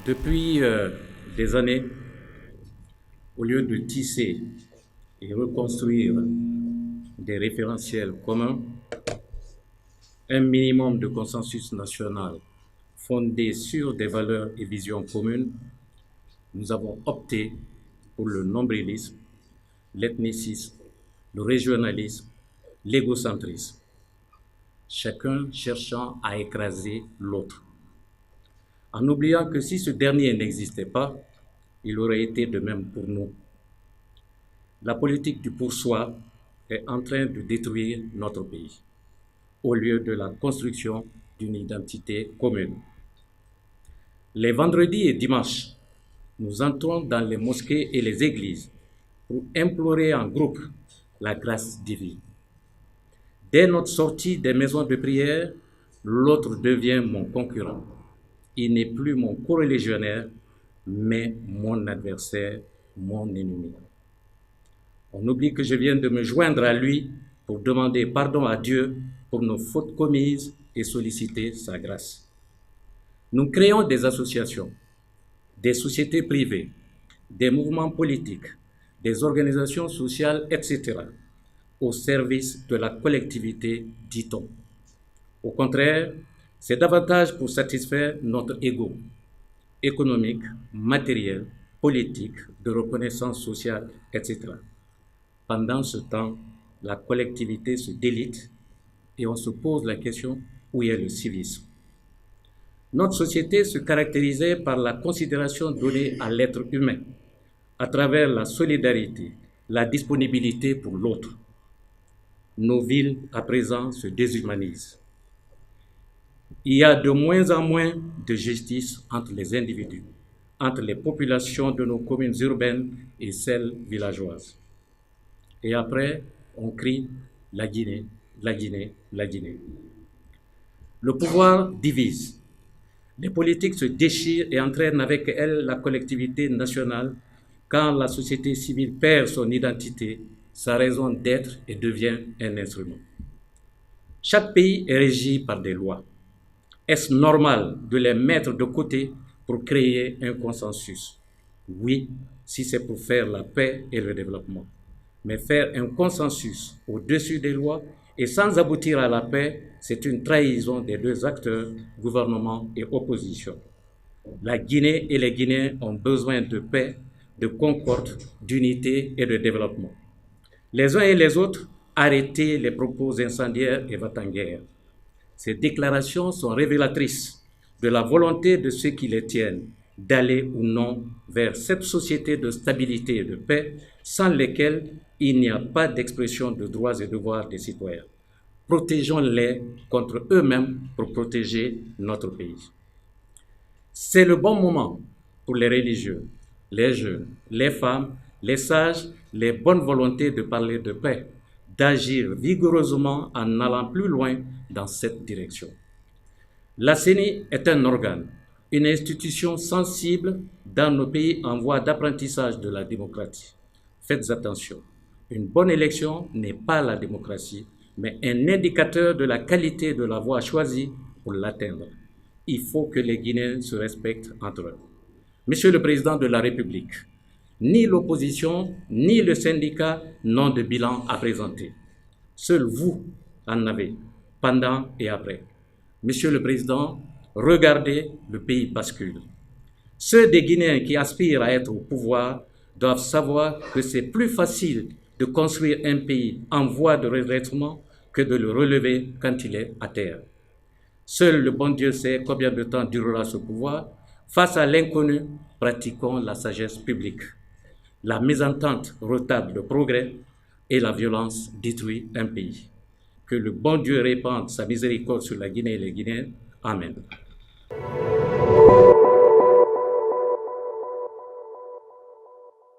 Depuis des années, au lieu de tisser et reconstruire des référentiels communs, un minimum de consensus national fondé sur des valeurs et visions communes, nous avons opté pour le nombrilisme, l'ethnicisme, le régionalisme, l'égocentrisme, chacun cherchant à écraser l'autre, en oubliant que si ce dernier n'existait pas, il aurait été de même pour nous. La politique du pour soi est en train de détruire notre pays, au lieu de la construction d'une identité commune. Les vendredis et dimanches, nous entrons dans les mosquées et les églises pour implorer en groupe la grâce divine. Dès notre sortie des maisons de prière, l'autre devient mon concurrent. Il n'est plus mon coreligionnaire, mais mon adversaire, mon ennemi. On oublie que je viens de me joindre à lui pour demander pardon à Dieu pour nos fautes commises et solliciter sa grâce. Nous créons des associations, des sociétés privées, des mouvements politiques, des organisations sociales, etc., au service de la collectivité, dit-on. Au contraire, c'est davantage pour satisfaire notre ego économique, matériel, politique, de reconnaissance sociale, etc. Pendant ce temps, la collectivité se délite et on se pose la question où est le civisme. Notre société se caractérisait par la considération donnée à l'être humain à travers la solidarité, la disponibilité pour l'autre. Nos villes, à présent, se déshumanisent. Il y a de moins en moins de justice entre les individus, entre les populations de nos communes urbaines et celles villageoises. Et après, on crie « la Guinée, la Guinée, la Guinée ». Le pouvoir divise. Les politiques se déchirent et entraînent avec elles la collectivité nationale quand la société civile perd son identité, sa raison d'être et devient un instrument. Chaque pays est régi par des lois. Est-ce normal de les mettre de côté pour créer un consensus? Oui, si c'est pour faire la paix et le développement. Mais faire un consensus au-dessus des lois et sans aboutir à la paix, c'est une trahison des deux acteurs, gouvernement et opposition. La Guinée et les Guinéens ont besoin de paix, de concorde, d'unité et de développement. Les uns et les autres, arrêtez les propos incendiaires et va-t-en-guerre. Ces déclarations sont révélatrices de la volonté de ceux qui les tiennent d'aller ou non vers cette société de stabilité et de paix sans lesquelles il n'y a pas d'expression de droits et devoirs des citoyens. Protégeons-les contre eux-mêmes pour protéger notre pays. C'est le bon moment pour les religieux, les jeunes, les femmes, les sages, les bonnes volontés de parler de paix, d'agir vigoureusement en allant plus loin dans cette direction. La CENI est un organe, une institution sensible dans nos pays en voie d'apprentissage de la démocratie. Faites attention, une bonne élection n'est pas la démocratie, mais un indicateur de la qualité de la voie choisie pour l'atteindre. Il faut que les Guinéens se respectent entre eux. Monsieur le Président de la République, ni l'opposition, ni le syndicat n'ont de bilan à présenter. Seul vous en avez, pendant et après. Monsieur le Président, regardez, le pays bascule. Ceux des Guinéens qui aspirent à être au pouvoir doivent savoir que c'est plus facile de construire un pays en voie de redressement que de le relever quand il est à terre. Seul le bon Dieu sait combien de temps durera ce pouvoir. Face à l'inconnu, pratiquons la sagesse publique. La mésentente retarde le progrès et la violence détruit un pays. Que le bon Dieu répande sa miséricorde sur la Guinée et les Guinéens. Amen.